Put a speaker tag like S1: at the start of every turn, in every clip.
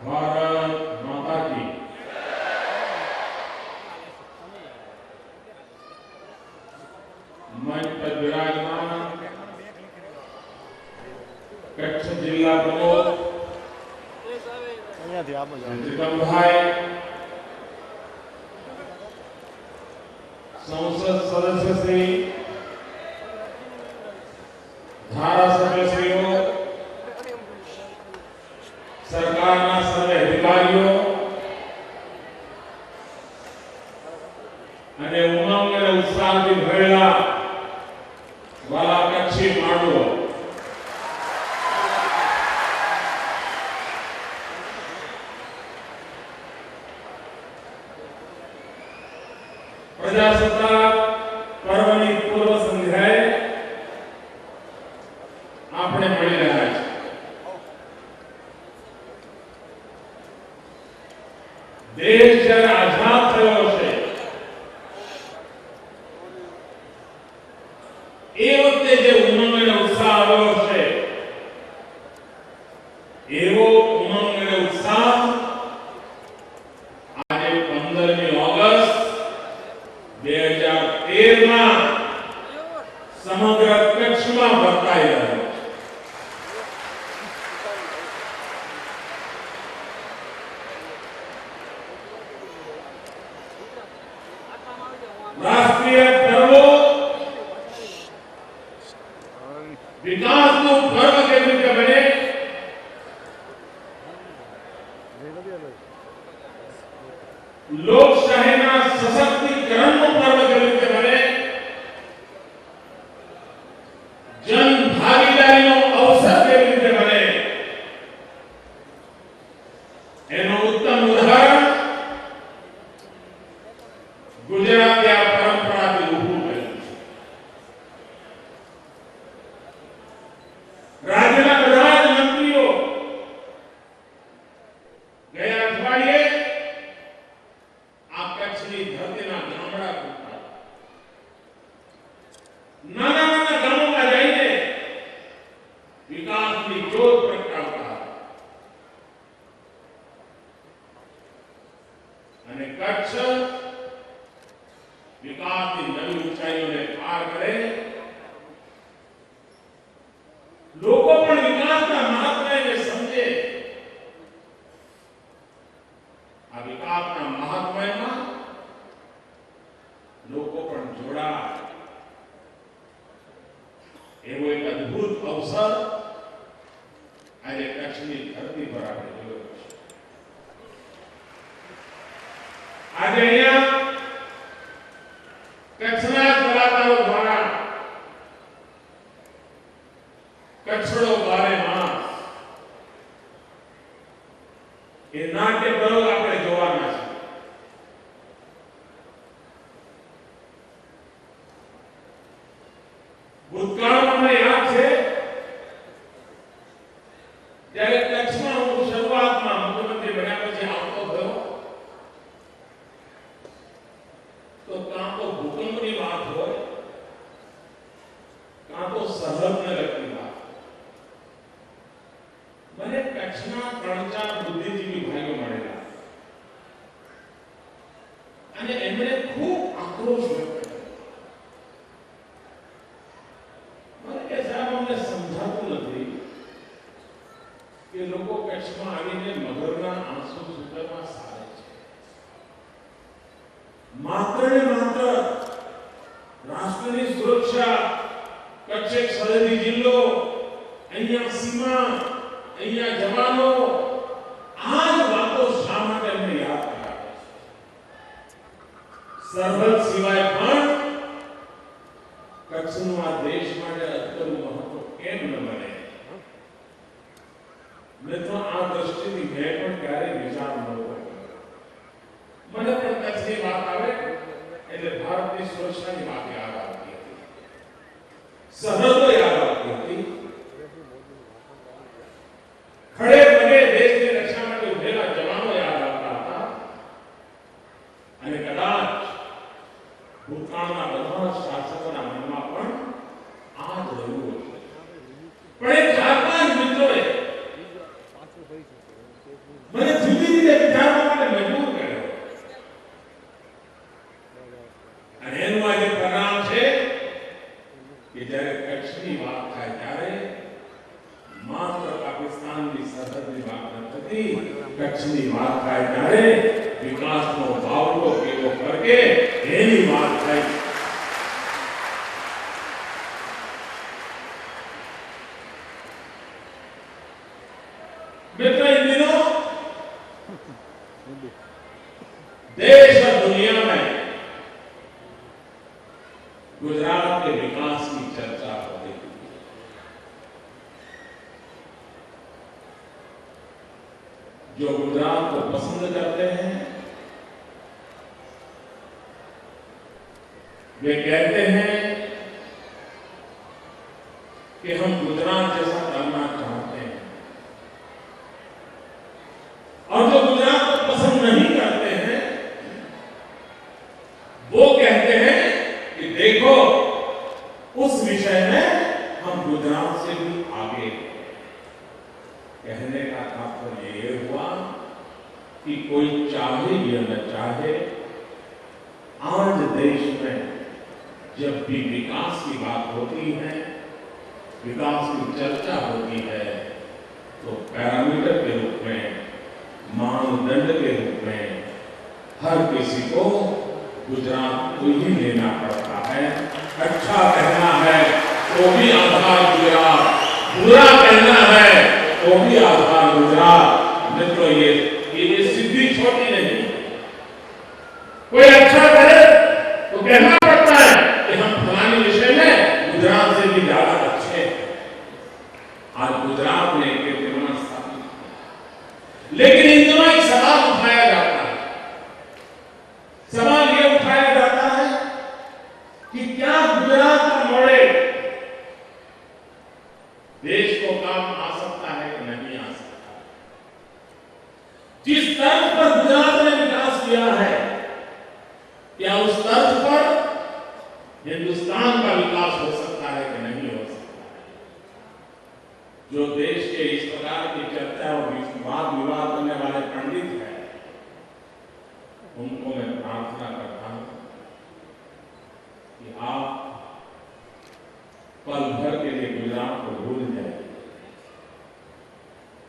S1: भारत माता की। मंच पर विराजमान कच्छ जिला प्रमुख त्रिकमभाई, संसद सदस्य श्री, धारासभ्यश्रीओ, सरकारना सर्वे अधिकारीओ અને ઉમંગ અને ઉત્સાહથી ભરેલા વાલા કચ્છી માણસો, પ્રજાસત્તાક પર્વની પૂર્વ સંધ્યાએ આપણે મળી રહ્યા છીએ। દેશ જ્યારે આઝાદ થયો છે એ વખતે જે ઉમંગ અને ઉત્સાહ આવ્યો છે એવો ઉમંગ અને ઉત્સાહ આજે 15મી ઓગસ્ટ 2013 માં સમગ્ર કચ્છમાં વર્તાઈ રહ્યો છે। રાષ્ટ્રીય પર્વો વિકાસનું પર્વ કેવી રીતે બને, લોકશાહીના સશક્તિકરણનું પર્વ કેવી રીતે બને, જન ભાગીદારીનો અવસર કેવી રીતે બને, એનું ઉત્તમ ઉદાહરણ ગુજરાતે આ પરંપરાથી ઊભું કર્યું છે। રાજ્યના બધા જ મંત્રીઓ ગયા અઠવાડિયે આ કચ્છની ધરતીના ગામડા પૂરતા નાના નાના ગામોમાં જઈને વિકાસની જ્યોત પ્રગટાવતા અને કચ્છ વિકાસની નવી ઊંચાઈઓને પાર કરે, લોકો પણ વિકાસના મહાત્મ્યને સમજે, આ વિકાસના મહાત્મ્યમાં લોકો પણ જોડાય એવો એક અદ્ભુત અવસર આજે કચ્છની ધરતી પર આપણે જોયો છે। આજે અહીંયા કચ્છના કલાકારો દ્વારા કચ્છડો બારે માસ એ નાટ્ય પ્રયોગ આપણે જોવાના છે। ભૂતકાળમાં મને યાદ છે જ્યારે કચ્છમાં હું શરૂઆતમાં મુખ્યમંત્રી બન્યા પછી આવતો થયો તો કાં તો ભૂકંપની વાત હોય, કાં તો સરહદને લગતી વાત। મને કચ્છના 3-4 બુદ્ધિજીવી ભાઈઓ મળેલા અને એમણે ખૂબ આક્રોશ વ્યક્ત કર્યો। મને કે સાહેબ અમને સમજાતું નથી કે લોકો કચ્છમાં આવીને મગરના આંસુ સૂતરમાં સારે છે। માત્ર ને માત્ર રાષ્ટ્રની સુરક્ષા, કચ્છ એક સરહદી જિલ્લો, અહીંયા સીમા, અહીંયા જવાનો, આ જ વાતો શા માટે અમને યાદ કરાવે છે? સરહદ સિવાય પણ કચ્છનું આ દેશ માટે અત્યંત મહત્વ કેમ ન બને? મેં તો આ દ્રષ્ટિથી મેં પણ ક્યારેય વિચાર નહોતો કર્યો। મને પણ કચ્છની વાત આવે એટલે ભારતની સુરક્ષાની વાત યાદ આવતી હતી, સરહદો યાદ આવતી હતી, ખડે પગે દેશની રક્ષા માટે ઉભેલા જવાનો યાદ આવતા હતા અને કદાચ ભૂતકાળના બધા શાસકોના મનમાં પણ કચ્છની વાત થાય ત્યારે માત્ર પાકિસ્તાનની સરહદની વાત ન થતી, કચ્છની વાત થાય ત્યારે વિકાસનો બાવટો કેવો કરકે એની વાત થાય. मित्र, इन दिनों देश और दुनिया में गुजरात के विकास की चर्चा हो रही है. जो गुजरात को पसंद करते हैं वे कहते हैं कि हम गुजरात जैसा करना चाहते हैं, और जो गुजरात को पसंद नहीं करते हैं वो कहते हैं कि देखो उस विषय में हम गुजरात से भी आगे. कहने का तात्पर्य ये हुआ कि कोई चाहे या न चाहे, आज देश में जब भी विकास की बात होती है, विकास की चर्चा होती है, तो पैरामीटर के रूप में, मानदंड के रूप में हर किसी को गुजरात को ही लेना पड़ता है. अच्छा कहना है तो भी आधार गुजरात, बुरा कहना है तो भी आधार गुजरात. मित्रों, ये सिद्धि छोटी नहीं. कोई अच्छा करे तो कहना पड़ता है कि हम फलानी विषय में गुजरात से भी ज्यादा अच्छे हैं. आज गुजरात ने कीर्तिमान स्थापित किया, लेकिन इन दिनों एक सवाल उठाया जाता है. सवाल ये उठाया जाता है कि क्या गुजरात का मॉडल देश को काम आ सकता है कि नहीं आ सकता. जिस तर्ज पर गुजरात ने विकास किया है, क्या उस तर्ज पर हिंदुस्तान का विकास हो सकता है कि नहीं हो सकता है. जो देश के इस प्रकार की चर्चा और वाद विवाद करने वाले पंडित हैं, उनको मैं प्रार्थना करता हूं कि आप पल भर के लिए गुजरात को भूल जाए.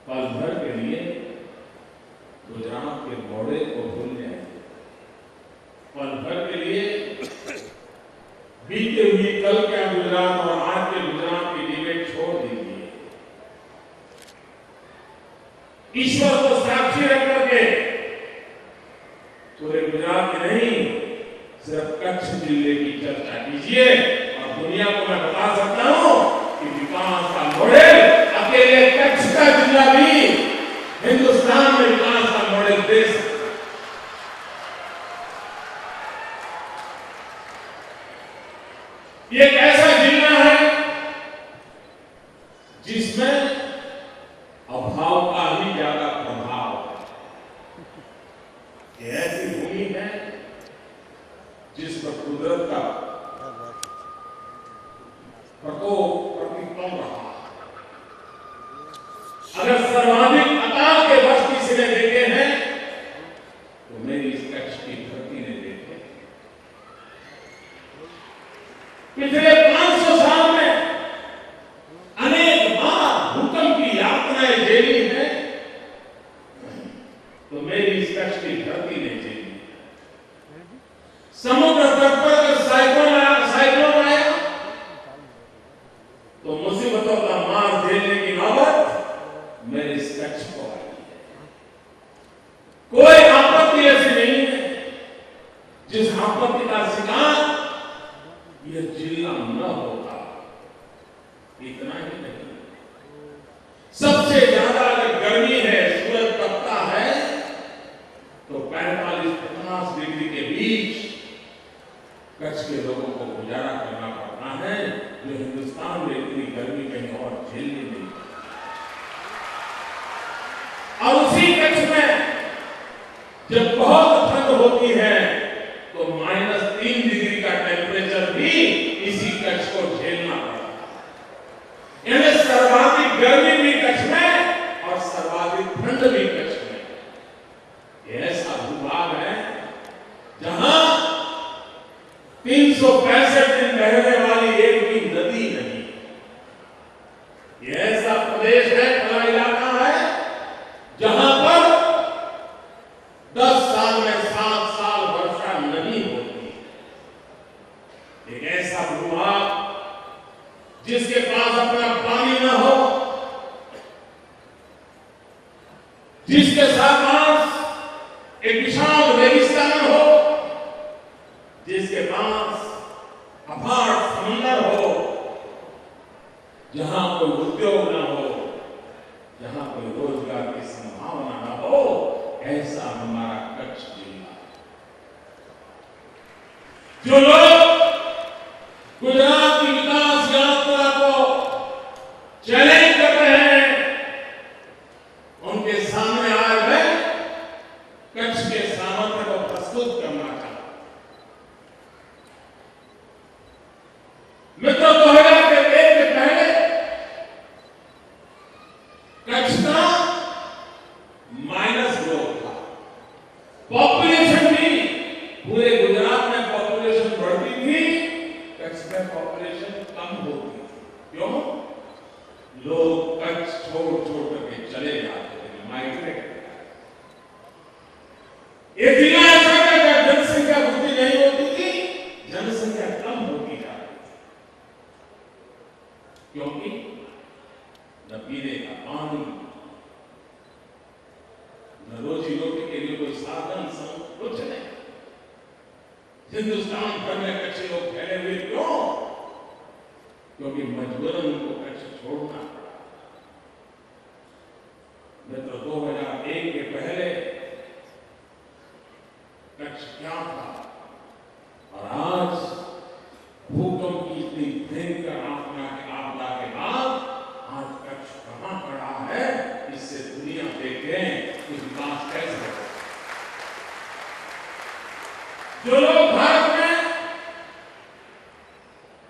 S1: पल भर के लिए गुजरात के मॉडल को भूल जाए. पल भर के लिए बीते हुए कल के गुजरात और आज के गुजरात की डिबेट छोड़ दीजिए. ईश्वर को साक्षी रख करके पूरे गुजरात की नहीं, सिर्फ कच्छ जिले की चर्चा कीजिए और दुनिया को मैं बता सकता हूं कि विकास का मॉडल अकेले कच्छ का जिला भी हिंदुस्तान में विकास का मॉडल दे सकता है. ये एक ऐसा जिला है जिसमें अभाव का ही ज्यादा प्रभाव है. ये ऐसी भूमि है जिस पर कुदरत का प्रकोप प्रतिकम रहा. अगर सर्वाधिक अकाल के वर्ष किसी ने देखे हैं तो मेरी इस कच्छ की धरती ने देखे. पिछले 500 साल में अनेक बार भूकंप की यातनाएं झेली हैं तो मेरी इस कच्छ की धरती ने झेली. समुद्र तट पर अगर साइक्लोन आया तो मुसीबतों का मार झेलने की नौबत मेरे इस कच्छ को आई है. कोई आपत्ति ऐसी नहीं है जिस आपत्ति का शिकार यह जिला न होता. इतना ही नहीं, सबसे ज्यादा अगर गर्मी है, सूरज तपता है तो 45-50 डिग्री के बीच कच्छ के लोगों को गुजारा करना पड़ता है, जो हिंदुस्तान में इतनी गर्मी कहीं और झेलनी नहीं. और उसी कच्छ में जब बहुत ठंड होती है तो -3 डिग्री का टेम्परेचर भी इसी कच्छ को झेलना पड़ता है. यानी सर्वाधिक गर्मी भी कच्छ में और सर्वाधिक ठंड भी कच्छ में. ये ऐसा भूभाग है जहां 365 दिन बहने वाली एक भी नदी नहीं. जिसके पास एक विशाल रेगिस्तान हो, जिसके पास अपार समंदर हो, जहां कोई उद्योग न हो, जहां कोई रोजगार की संभावना न हो, ऐसा हमारा कच्छ जिला। जो लोग गुजरात की विकास यात्रा को चैलेंज कर रहे हैं, उनके सामने आज मैं कच्छ के सामर्थ्य को प्रस्तुत करना चाहता हूं। मित्रों, 2001 के पहले कच्छ का माइनस ग्रोथ था। पॉपुलेशन भी पूरे गुजरात में पॉपुलेशन बढ़ती थी, कच्छ में पॉपुलेशन कम होती थी। क्यों? लोग कच्छ छोड़ करके चले जाते थे, माइग्रेट। ये जिला ऐसा था जब जनसंख्या वृद्धि नहीं होती थी, जनसंख्या कम होती जाती थी, क्योंकि न पीने का पानी, न रोजी रोटी के लिए कोई साधन कुछ नहीं। हिंदुस्तान भर में कच्चे लोग फैले हुए। क्यों? क्योंकि मजबूरन उनको कच्छ छोड़ना पड़ा। मित्रों, 2001 के पहले कच्छ क्या था, और आज भूकंप की इतनी भयंकर आपदा के बाद आज कच्छ कहां खड़ा है, इससे दुनिया देखें कि विकास कैसे हो। जो लोग भारत में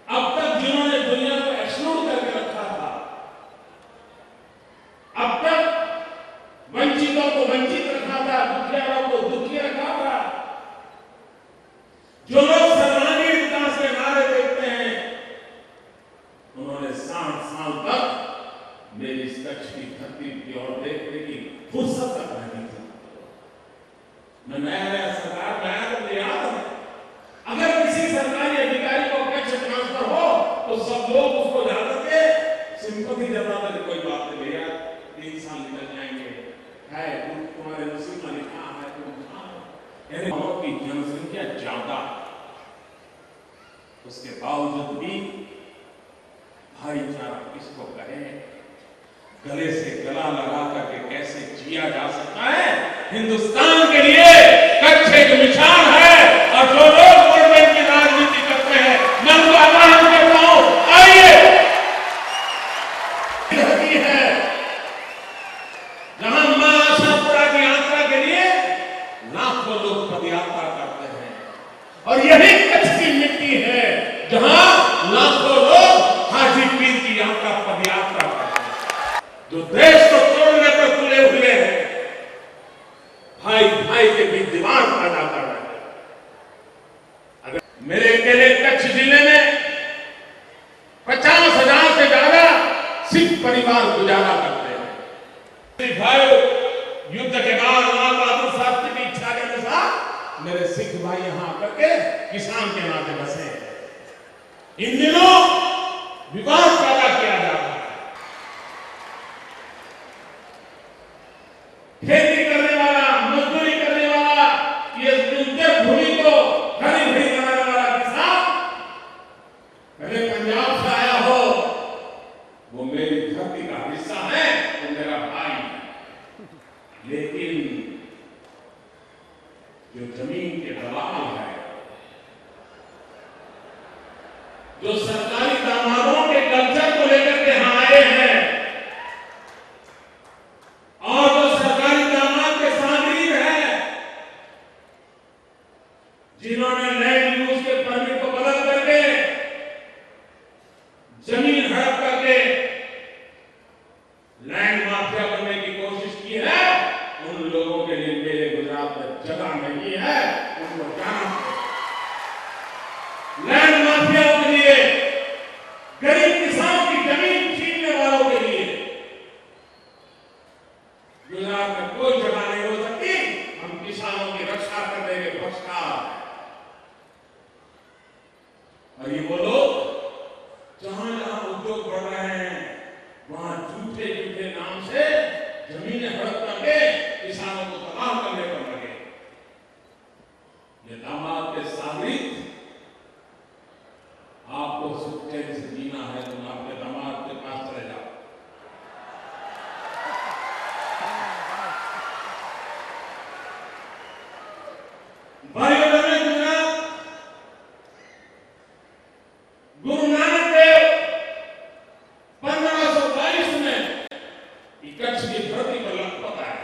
S1: अब तक जिन्होंने दुनिया को एक्सक्लूड करके रखा था, अब तक वंचितों को वंचित रखा था, दुखियारों को दुखी रखा था, जो लोग सर्वांगीण विकास के नारे देते हैं, उन्होंने 60 साल तक मेरी इस कच्छ की धरती की ओर देखने की फुर्सत तक नहीं थी। मैं नया सरकार में आया तो याद है, अगर किसी सरकारी अधिकारी को कच्छ ट्रांसफर हो तो सब लोग उसको जाकर के सिंपैथी जताते थे, कोई बात नहीं भैया, 3 साल निकल जाएंगे, है तुम्हारे नसीब में लिखा है, तुम की जनसंख्या ज्यादा, उसके बावजूद भी भाईचारा किसको कहे, गले से गला लगा करके कैसे जिया जा सकता है। हिंदुस्तान के लिए कच्छ एक मिसाल है, और जो लोग गवर्नमेंट की राजनीति करते हैं, मैं उनको आह्वान करता हूं, आइए है जहां मां आशापुरा की यात्रा के लिए लाखों लोग पदयात्रा करते हैं, और यही कच्छ की मिट्टी है जहां लाखों लोग हाजी पीर की यात्रा पदयात्रा करते हैं। जो देश को तोड़ने पर तुले हुए हैं, भाई भाई के बीच दीवार पैदा कर रहे हैं। अगर मेरे अकेले कच्छ जिले में 50,000 से ज्यादा सिख परिवार गुजारा करते हैं। भाई युद्ध के बाद लाल बहादुर शास्त्री की इच्छा के अनुसार मेरे सिख भाई यहां आकर के किसान के नाते बसे। इन दिनों विकास पैदा किया जा रहा है, खेती करने वाला, मजदूरी करने वाला, ये भूमि को हरी भरी बनाने वाला किसान पहले पंजाब से आया हो, वो मेरी धरती का हिस्सा है, वो मेरा भाई है। लेकिन जो जमीन के दलाल है, जो सरकारी दामादों के कल्चर को लेकर के यहां आए हैं, और जो सरकारी दामाद के सागरीद हैं, जिन्होंने लैंड यूज के परमिट को बदल करके जमीन हड़प करके लैंड माफिया बनने की कोशिश की है, उन लोगों के लिए मेरे गुजरात में जगह नहीं है, उनको जाना है। लैंड माफियाओं के लिए, गरीब किसान की जमीन छीनने वालों के लिए गुजरात में कोई जगह नहीं हो सकती। हम किसानों की रक्षा करने के पक्षकार हैं। और ये वो लोग जहां जहां उद्योग बढ़ रहे हैं, वहां झूठे नाम से जमीनें हड़प करके किसानों को तबाह करने पर लगे। ये दामाद के सामरिक आपको सुख चैन से जीना है तो आपके दामाद के पास चले जाओ। भाइयों बहनों, गुरु नानक देव 1522 में कच्छ की धरती पर लखपत आए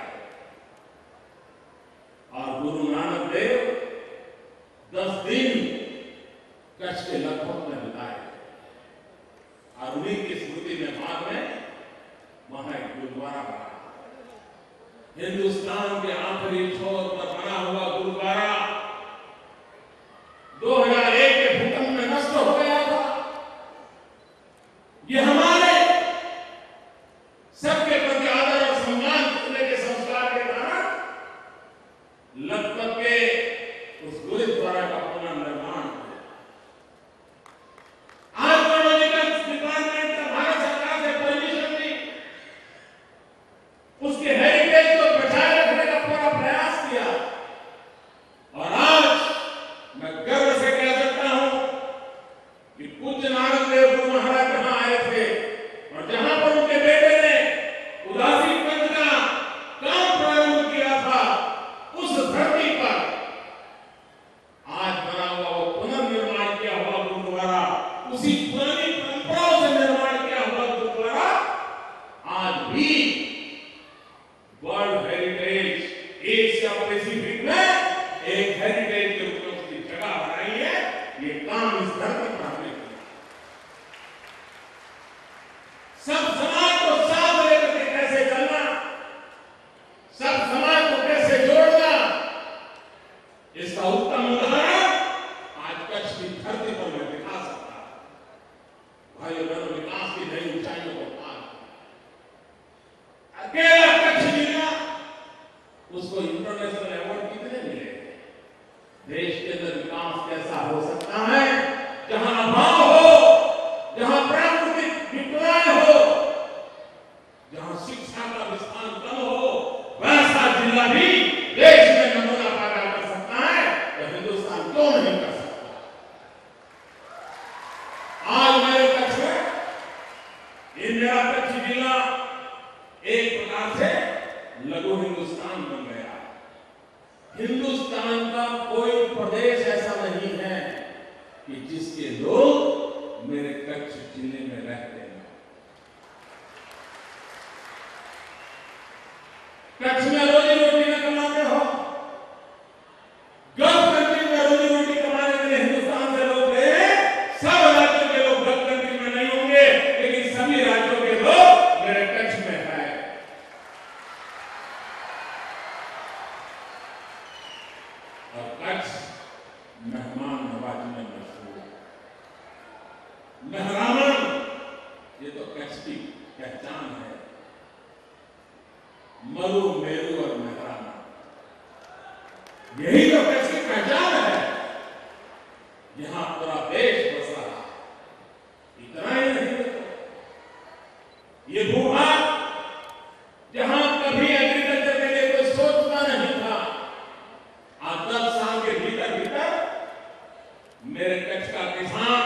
S1: और गुरु नानक देव 10 दिन कच्छ के लखपत में बिताए और उन्हीं की स्मृति में बाद में वहां एक गुरुद्वारा बना। हिंदुस्तान के आखिरी छोर पर बना हुआ गुरुद्वारा 2001 के भूकंप में नष्ट हो गया था। ये हमारे सबके प्रति आदर और सम्मान करने के संस्कार के कारण लखपत के उस गुरुद्वारा का पुनर्निर्माण किया। आर्कोलॉजिकल डिपार्टमेंट का भारत सरकार से परमिशन ली, उसके हेरिटेज को बचाए रखने का पूरा प्रयास किया और आज मैं गर्व से कह सकता हूं कि पूज्य नानक देव गुरु महाराज जहां आए थे और जहां पर उनके बेटे ने उदासी पंथ का काम प्रारंभ किया था, उस धरती पर आज बना हुआ वो पुनर्निर्माण किया हुआ गुरुद्वारा, उसी पुरानी परंपराओं से निर्माण किया हुआ गुरुद्वारा आज भी वर्ल्ड हेरिटेज एशिया पैसिफिक में एक हेरिटेज के रूप में उसकी जगह बनाई है। ये काम इस धरती पर हमने किया। सब समाज को साथ लेकर के कैसे चलना, सब समाज को कैसे जोड़ना, इसका उत्तम उदाहरण आज कच्छ की धरती पर मैं दिखा सकता हूं। भाइयों बहनों, विकास की नई ऊंचाइयों को पार अकेला कच्छ जिला, उसको इंटरनेशनल अवार्ड कितने मिले? देश के अंदर विकास कैसा हो सकता है जहां अभाव हो, जहां प्राकृतिक विपदाएं हो, जहां शिक्षा का विस्तार कम हो, वैसा जिला भी देश में नमूना पैदा कर सकता है, तो हिंदुस्तान क्यों नहीं कर सकता? आज मेरे कच्छ में ये मेरा कच्छ जिला एक प्रकार से लघु हिंदुस्तान बन गया। हिंदुस्तान का कोई प्रदेश ऐसा नहीं है कि जिसके लोग मेरे कच्छ जिले में रहते हैं। कच्छ में रोजी रोटी न कमाते हो, गल्फ कंट्री में रोजी रोटी कमाने के लिए हिंदुस्तान से लोग गए हैं। सब राज्यों के लोग गल्फ कंट्री में नहीं होंगे, लेकिन सभी राज्यों के लोग मेरे कच्छ में है। और कच्छ मेहमान नवाजी में मशहूर है। मेहरामन, ये तो कच्छ की पहचान है। मरु, मेरू और मेहरामन, यही तो कच्छ की पहचान है। यहां पूरा देश बसा। इतना ही नहीं, ये भूभाग जहां कभी एग्रीकल्चर के लिए कोई सोचता नहीं था, आज 10 साल के भीतर भीतर मेरे कच्छ का किसान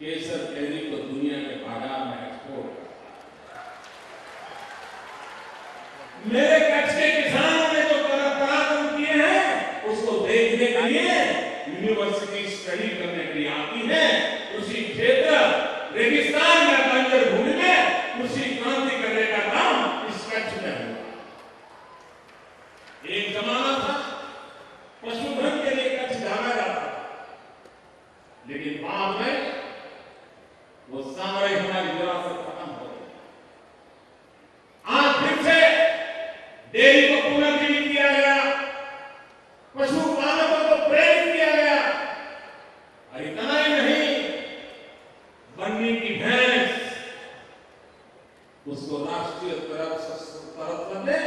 S1: केसर कैरी को दुनिया के बाजार में एक्सपोर्ट करता है। मेरे कच्छ के किसानों ने जो पराक्रम किए हैं, उसको देखने के लिए यूनिवर्सिटी स्टडी करने के लिए आती है। कृषि क्षेत्र, रेगिस्तान में, बंजर भूमि में कृषि क्रांति करने का काम इस कच्छ में हुआ। एक जमाना था पशुधन के लिए कच्छ जाना जाता था, लेकिन बाद में वो सामरिक हमारी विरासत खत्म हो गई। आज फिर से डेयरी को पुनर्जीवित किया गया, पशुपालकों को प्रेरित किया गया। और इतना ही नहीं, बन्नी की भैंस, उसको राष्ट्रीय तरफ ने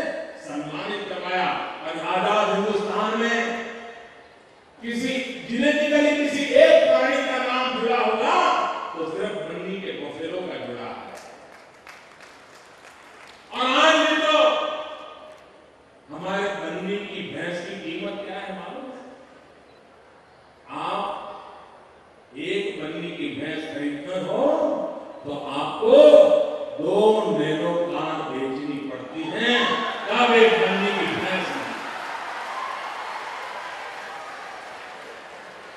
S1: सम्मानित करवाया। और आजाद हिंदुस्तान में किसी जिनेटिकली किसी एक प्राणी का नाम जुड़ा होगा तो सिर्फ बन्नी के बफेलो का जुड़ा है। और आज भी तो आपको 2 नैनो कार बेचनी पड़ती है, तब एक बनने की भैंस में।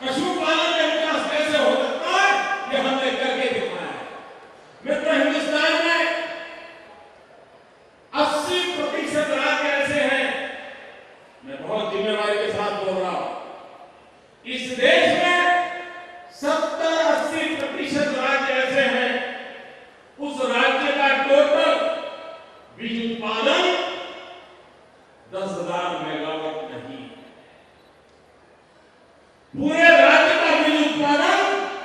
S1: पशुपालन में विकास कैसे हो सकता है, ये हमने करके दिखाया है। मित्र, हिंदुस्तान में 80% राज्य ऐसे हैं, मैं बहुत जिम्मेवारी के साथ बोल रहा हूं, इस देश में 70-80% राज्य ऐसे हैं, उस राज्य का टोटल बीज उत्पादन 10,000 मेगावाट नहीं है। पूरे राज्य का बीज उत्पादन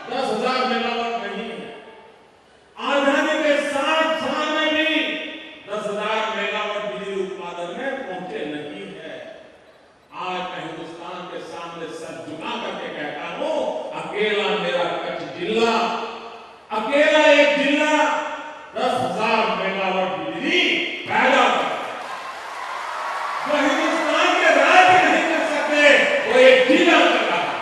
S1: 10,000 मेगावाट नहीं है। आजादी के 60 साल में भी 10,000 मेगावाट बिजली उत्पादन में पहुंचे नहीं है। आज मैं हिंदुस्तान के सामने सर झुका करके कहता हूं, अकेला मेरा कच्छ जिला, अकेला एक जिला 10,000 मेगावाट बिजली पैदा कर, जो हिंदुस्तान के राज्य नहीं कर सकते, वो एक जिला कर रहा है।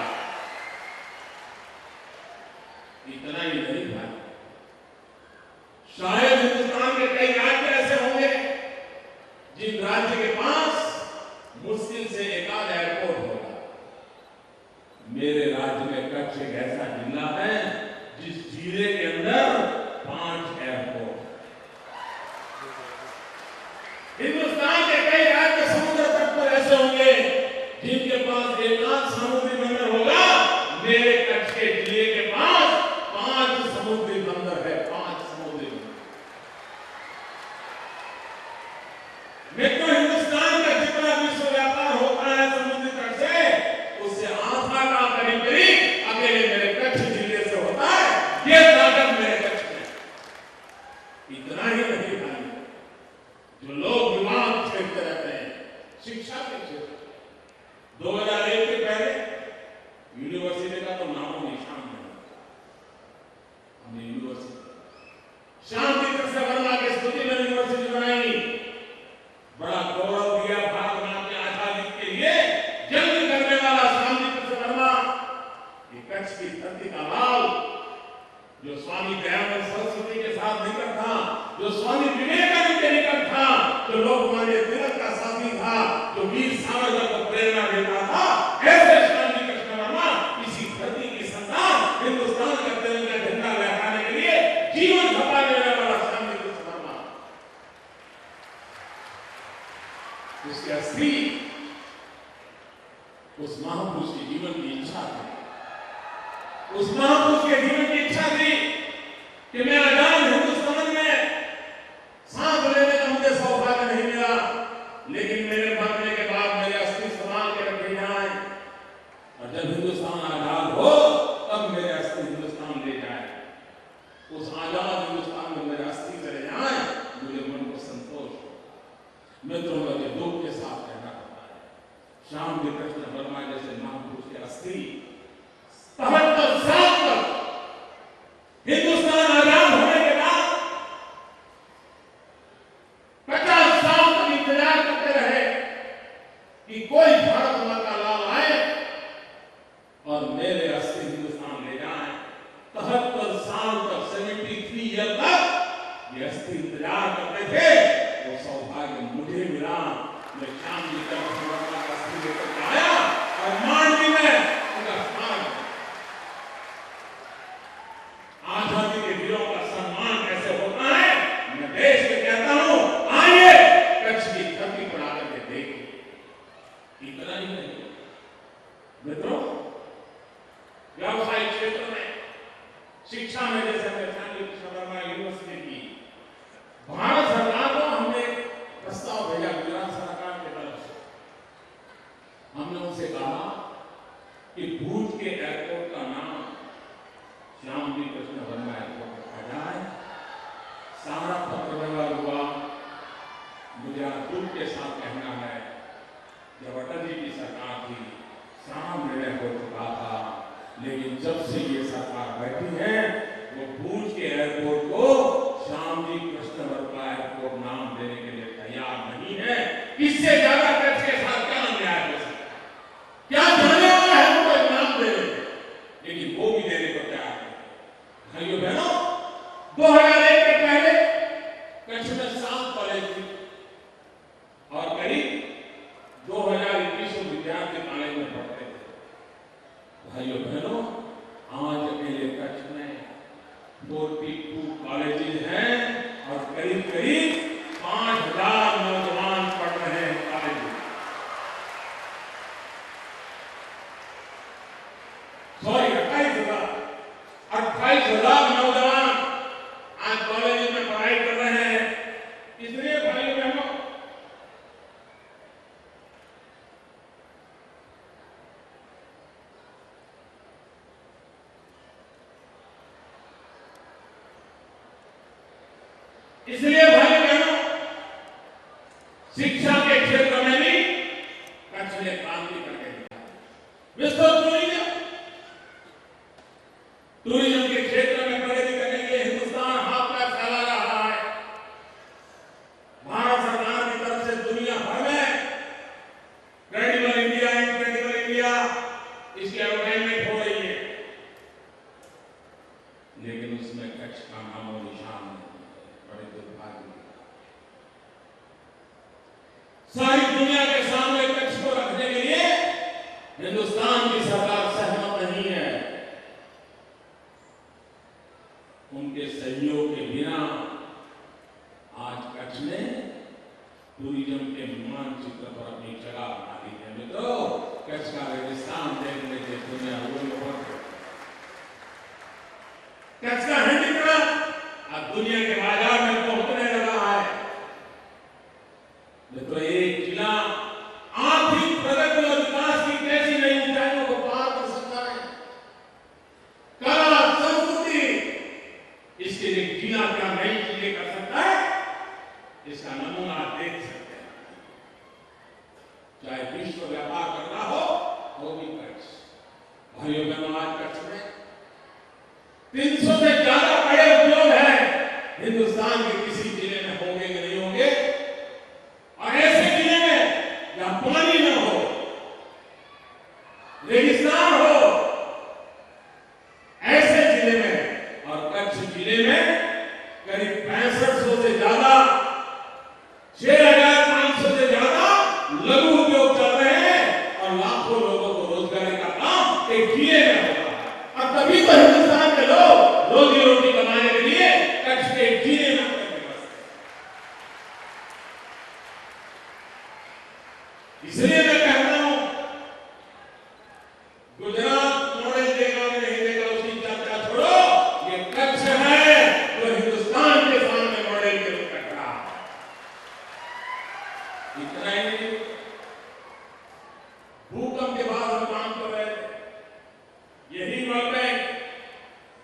S1: इतना ही नहीं भाई, शायद हिंदुस्तान के कई राज्य ऐसे होंगे जिन राज्य के पास मुश्किल से एकाध एयरपोर्ट होगा। मेरे राज्य में कच्छ एक ऐसा जिला है जिस जिले के अंदर 5 एयरपोर्ट। हिंदुस्तान के कई राज्य समुद्र तट पर ऐसे होंगे जिनके पास एकाध समुद्री बंदर होगा। मेरे कच्छ के जिले के पास 5 समुद्री बंदर है, 5 समुद्री बंदर। मित्रों, हिंदुस्तान का जितना विश्व व्यापार होता है समुद्री तट से, उससे आधा का करीब करीब अकेले मेरे कच्छ जिले से होता है। ये ताकत मेरे कच्छ में। इतना ही नहीं भाई, जो लोग विवाद छेड़ते रहते हैं शिक्षा के क्षेत्र, 2001 के पहले यूनिवर्सिटी का तो नामो निशान नहीं। हमने यूनिवर्सिटी शांति कृष्ण वर्मा की स्तुति में यूनिवर्सिटी बनाई, बड़ा गौरव दिया भारत माता की आजादी के लिए जंग करने वाला शांति कृष्ण वर्मा। ये कच्छ की धरती का लाल, जो स्वामी दयानंद सरस्वती के साथ निकट था, जो स्वामी विवेकानंद के निकट था, जो लोकमान्य तिलक का साथी था, जो वीर सावरकर को प्रेरणा देता था, ऐसे शांति कृष्ण वर्मा इसी धरती की संतान, हिंदुस्तान का तिरंगा झंडा लहराने के लिए जीवन खपा देने वाला शांति कृष्ण वर्मा। उसके अस्थि उस महापुरुष के जीवन की इच्छा थी, उस महापुरुष के जीवन की इच्छा थी कि मैं आजाद हिंदुस्तान में सांस लेने का मुझे सौभाग्य नहीं मिला, लेकिन मेरे मरने के बाद मेरे अस्थि संभाल के रखे जाए, और जब हिंदुस्तान आजाद हो तब मेरे अस्थि हिंदुस्तान ले जाए। उस आजाद हिंदुस्तान में मेरे अस्थि चले जाए, मुझे मन को संतोष हो। मित्रों, मुझे दुख के साथ कहना पड़ता है, शांति कृष्ण वर्मा जैसे महापुरुष के अस्थि 73 साल तक हिंदुस्तान आजाद होने के बाद 50 साल तक इंतजार करते रहे कि कोई भारत माता लाल आए और मेरे अस्थि हिंदुस्तान ले जाए। 73 साल तक, 73 ईयर तक ये अस्थि इंतजार करते थे। वो सौभाग्य मुझे मिला, मैं शांति कृष्ण वर्मा का अस्थि लेकर आया और मांडवी में उनका स्मारक। आजादी के वीरों का सम्मान कैसे होता है, मैं देश में कहता हूं, आइए कच्छ की धरती पर आकर के देखिए। इतना ही नहीं मित्रों, व्यवसायिक क्षेत्र में, शिक्षा में, जैसे हमने शांति कृष्ण वर्मा यूनिवर्सिटी की, भारत सरकार को हमने प्रस्ताव भेजा गुजरात सरकार की तरफ से। करीब 5,000 नौजवान पढ़ रहे हैं कॉलेज में। सॉरी 28,000 नौजवान आज कॉलेज में पढ़ाई कर रहे हैं। इसलिए भाइयों बहनों, शिक्षा के क्षेत्र में भी कच्छ ने क्रांति करके दिखाई। विश्व टूरिज्म के क्षेत्र में प्रगति करने के लिए हिंदुस्तान हाथ पैर फैला रहा है। भारत सरकार की तरफ से दुनिया भर में क्रेडिबल इंडिया, इनक्रेडिबल इंडिया इसकी एडवर्टाइजमेंट हो रही है, लेकिन उसमें कच्छ का नामो निशान नहीं। बड़े दुर्भाग्य की बात। सारी दुनिया के सामने कच्छ को रखने के लिए हिंदुस्तान की सरकार सहमत नहीं है। उनके सहयोग के बिना आज कच्छ ने टूरिज्म के मानचित्र पर अपनी जगह बना ली है। मित्रों, कच्छ का रेगिस्तान देखने के दुनिया कच्छ का हैंडीक्राफ्ट अब दुनिया के बाजार में पहुंचने लगा है। मित्रों, एक जिला आर्थिक प्रगति और विकास की कैसी नई ऊंचाइयों को पार कर सकता है। कला, संस्कृति, इसके लिए जिला क्या नई चीजें कर सकता है, इसका नमूना आप देख सकते हैं। चाहे विश्व व्यापार करना हो, वो भी कच्छ। भाइयों बहनों, आज कच्छ में 300 से ज्यादा बड़े उद्योग हैं। हिंदुस्तान के किसी जिले में होंगे कि नहीं होंगे। और ऐसे जिले में जहां पानी न हो, रेगिस्तान हो, ऐसे जिले में और कच्छ जिले में करीब 6500 से ज्यादा, 6,500 से ज्यादा लघु उद्योग चल रहे हैं और लाखों लोगों को रोजगार का काम एक जिले में हो रहा है। और तभी तो हिंदुस्तान के लोग रोजी रोटी कमाने के लिए कच्छ के एक जिले में बसते हैं। इसलिए मैं कहता हूं, गुजरात मॉडल देगा नहीं देगा उसकी चर्चा छोड़ो, ये कच्छ है तो हिंदुस्तान के सामने मॉडल के रूप में खड़ा है। इतना ही नहीं, भूकंप के बाद हम काम कर रहे थे। यही वर्ल्ड बैंक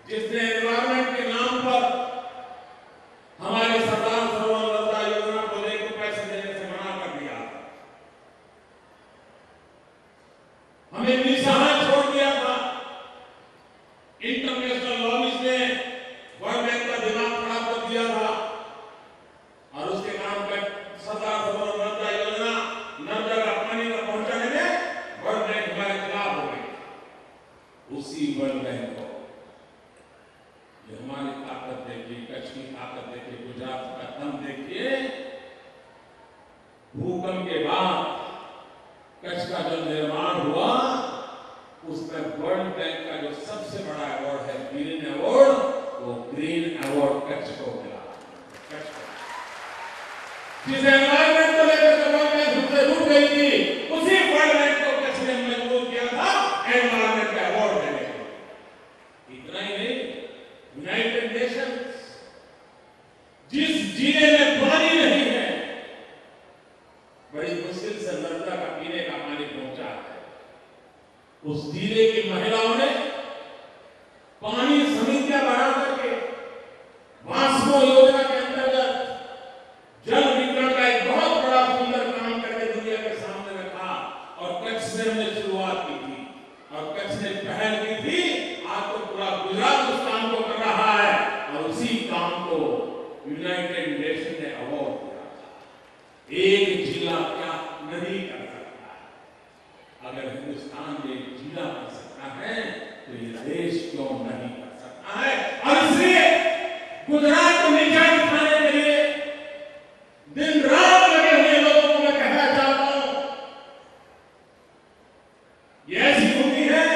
S1: जिसने एनवायरमेंट के नाम पर हमारे सरदार सरोवर नर्मदा योजना प्रोजेक्ट को पैसे देने से मना कर दिया, हमें निशाना छोड़ दिया था। इंटरनेशनल लॉबीज ने वर्ल्ड बैंक का दिमाग खराब कर दिया था और उसके नाम पर सरदार सरोवर नर्मदा योजना, नर्मदा का पानी का पहुंचाने में वर्ल्ड बैंक हमारे खिलाफ हो गई। उसी वर्ल्ड बैंक को ये हमारी ताकत देखिए, कच्छ की ताकत देखिए, गुजरात का दम देखिए। भूकंप के बाद कच्छ का जो निर्माण हुआ, उसमें वर्ल्ड बैंक का जो सबसे बड़ा अवार्ड है ग्रीन अवार्ड, वो ग्रीन अवार्ड कच्छ को मिला। कच्छ को जिस एनवायरमेंट को लेकर के वर्ल्ड बैंक सबसे रुक गई थी, उसी वर्ल्ड बैंक को कच्छ ने मजबूर किया था एनवायरमेंट का अवार्ड देने के लिए। इतना ही नहीं, यूनाइटेड नेशंस जिस जिले में पानी नहीं है, बड़ी मुश्किल से नर्मदा का पीने का पानी पहुंचा है, उस जिले की महिलाओं ने पानी समितियां बना करके वास्को योजना के अंतर्गत जल वितरण का एक बहुत बड़ा सुंदर काम करके दुनिया के सामने रखा। और कच्छ से हमने शुरुआत की थी और कच्छ ने पहल की थी। आज तो पूरा गुजरात उस काम को कर रहा है और उसी काम को यूनाइटेड नेशन ने अवार्ड दिया था। एक जिला क्या नहीं कर सकता है। अगर हिंदुस्तान में एक जिला कर सकता है तो ये देश क्यों नहीं कर सकता है। और इसलिए गुजरात को नीचा दिखाने के लिए दिन रात लगे हुए लोगों को मैं कहना चाहता हूं, ये ऐसी भूमि है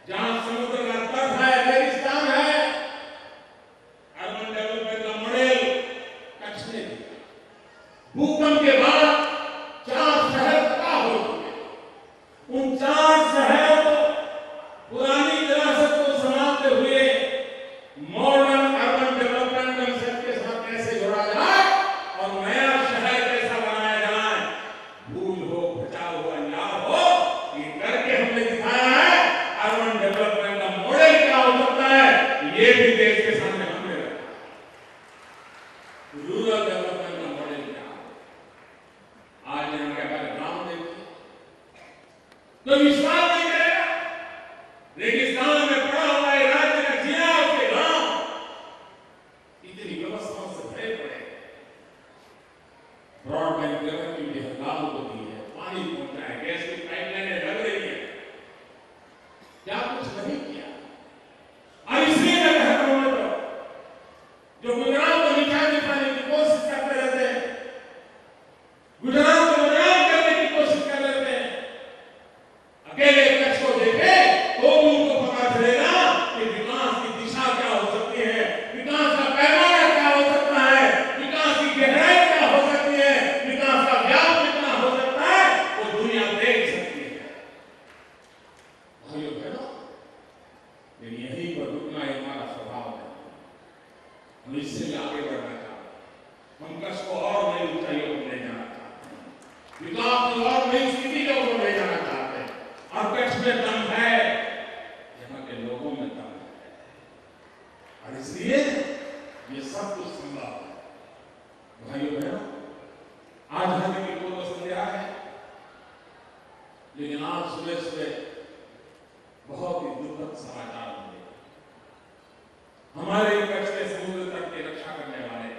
S1: जहां समुद्र का तट है, रेगिस्तान है। अर्बन डेवलपमेंट का मॉडल कच्छ रूरल डेवलपमेंट का मॉडल क्या है? आज यहाँ के हमारे गांव देखिए तो विश्वास नहीं करेगा। रेगिस्तान में पड़ा हुआ है राज्य का जिला, उसके गांव इतनी व्यवस्थाओं से भरे पड़े। ब्रॉडबैंड कनेक्टिविटी हड़ताल होती है, पानी पहुंचा है, गैस की पाइपलाइनें लग रही है, क्या कुछ नहीं किया। और इसलिए मैं कहता हूं जो गुजरात को नीचा दिखाने की कोशिश करते रहते हैं, गुजरात को बदनाम करने की कोशिश कर रहे हैं, अकेले कच्छ को देखे तो उनको पता चलेगा कि विकास की दिशा क्या हो सकती है, विकास का पैमाना क्या हो सकता है, विकास की गहराई क्या हो सकती है, विकास का व्याप कितना हो सकता है, वो दुनिया देख सकती है। भाइयों बहनों, लेकिन यही पर रुकना हमारा स्वभाव है। हम इससे भी आगे बढ़ना चाहते हैं, हम कच्छ को और नई ऊंचाइयों पर ले जाना चाहते हैं, विकास की और नई स्थिति को ले जाना चाहते हैं। और कच्छ में दम है, यहाँ के लोगों में दम है, और इसलिए ये सब कुछ संभव है। भाइयों बहनों, आजादी की पूर्व संध्या है, लेकिन आज सुबह सुबह बहुत ही दुखद समाचार मिले। हमारे कच्छ के समुद्र तट की रक्षा करने वाले,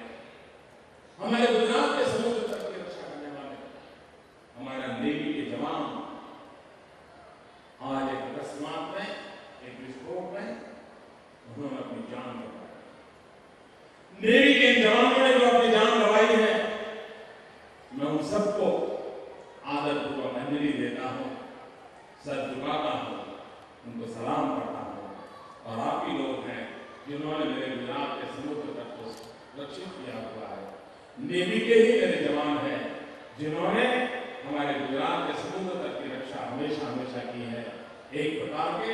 S1: हमारे गुजरात के समुद्र तट की रक्षा करने वाले हमारा नेवी के जवान आज एक अकस्मात में, एक विस्फोट में उन्होंने अपनी जान गंवाई। नेवी के जवानों ने जो अपनी जान गंवाई है, मैं उन सबको आदरपूर्वक अंजलि देता हूं, सर झुकाता हूं, उनको सलाम करता हूं। और आप ही लोग हैं जिन्होंने मेरे गुजरात के समुद्र तट को सुरक्षित किया हुआ है। नेवी के ही मेरे जवान हैं जिन्होंने हमारे गुजरात के समुद्र तट की रक्षा हमेशा हमेशा की है। एक प्रकार के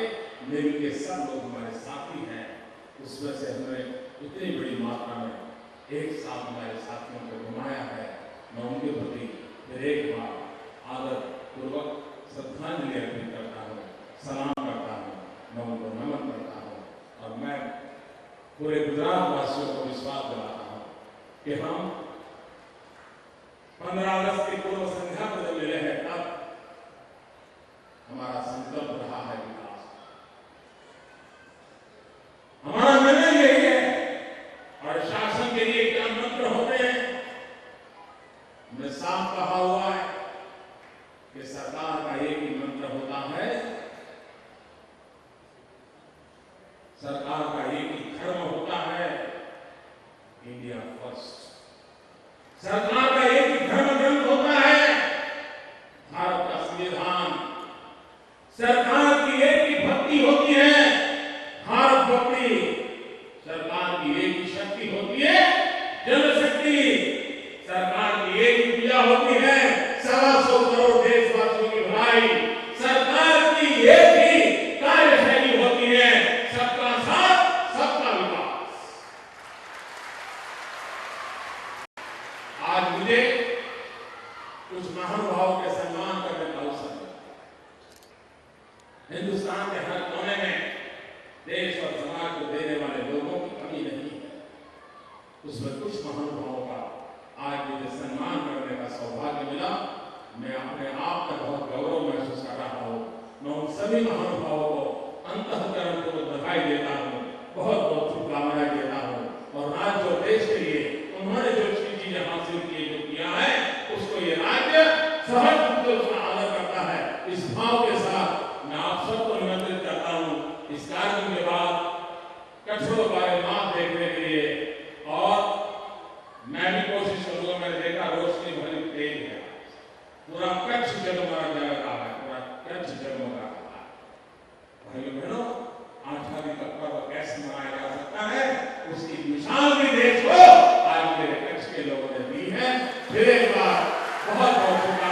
S1: नेवी के सब लोग हमारे साथी हैं, उसमें से हमने इतनी बड़ी मात्रा में एक साथ हमारे साथियों को घुमाया है। मैं उनके प्रति फिर एक बार आदर पूर्वक श्रद्धांजलि अर्पित करता हूँ, सलाम करता हूँ, मैं उनको नमन करता हूँ। और मैं पूरे गुजरात वासियों को विश्वास दिलाता हूँ कि हम 15 अगस्त की पूर्व संध्या पर जब मिले हैं, तब हमारा संकल्प रहा है विकास। हमारा निर्णय यही है। और शासन के लिए क्या मंत्र होते हैं, हमने साफ कहा हुआ है कि सरकार का एक ही मंत्र होता है, सरकार का एक ही धर्म होता है, इंडिया फर्स्ट। सरकार का एक ही धर्म ग्रंथ होता है, भारत का संविधान। सरकार की एक ही भक्ति होती है, भारत भक्ति। सरकार की एक ही शक्ति होती है, जनशक्ति। सरकार की एक ही पूजा होती है, 125 करोड़ देशवासियों की भलाई। सरकार की एक ही कार्यशैली होती है, सबका साथ सबका विकास। आज मुझे कुछ महानुभावों के सम्मान करने का अवसर है। हिंदुस्तान के हर कोने में देश और समाज को देने वाले लोगों की कमी नहीं है, उसमें कुछ महानुभावों का आज मुझे सम्मान करने का सौभाग्य मिला। मैं अपने आप में बहुत गौरव महसूस कर रहा हूँ। मैं उन सभी महानुभावों को अंतःकरण को बधाई देता हूँ, बहुत बहुत शुभकामनाएं देता हूँ। और राज्य और देश के लिए उन्होंने जो चीजें हासिल की, जो किया है, उसको ये राज्य सहज रूप से उसका आदर करता है। इस भाव के साथ मैं आप सबको निमंत्रित करता हूँ इस कार्यक्रम के बाद कच्छों बारे मां देखने के लिए। और मैं भी कोशिश करूंगा, मैंने देखा रोशनी बड़ी तेज है, पूरा कच्छ जगमगा रहा है, पूरा कच्छ जगमगा रहा है। भाइयों बहनों, आजादी का पर्व कैसे मनाया जा सकता है, उसकी मिसाल भी देश को आज मेरे कच्छ के लोगों ने दी है। फिर एक बार बहुत बहुत शुभकामनाएं।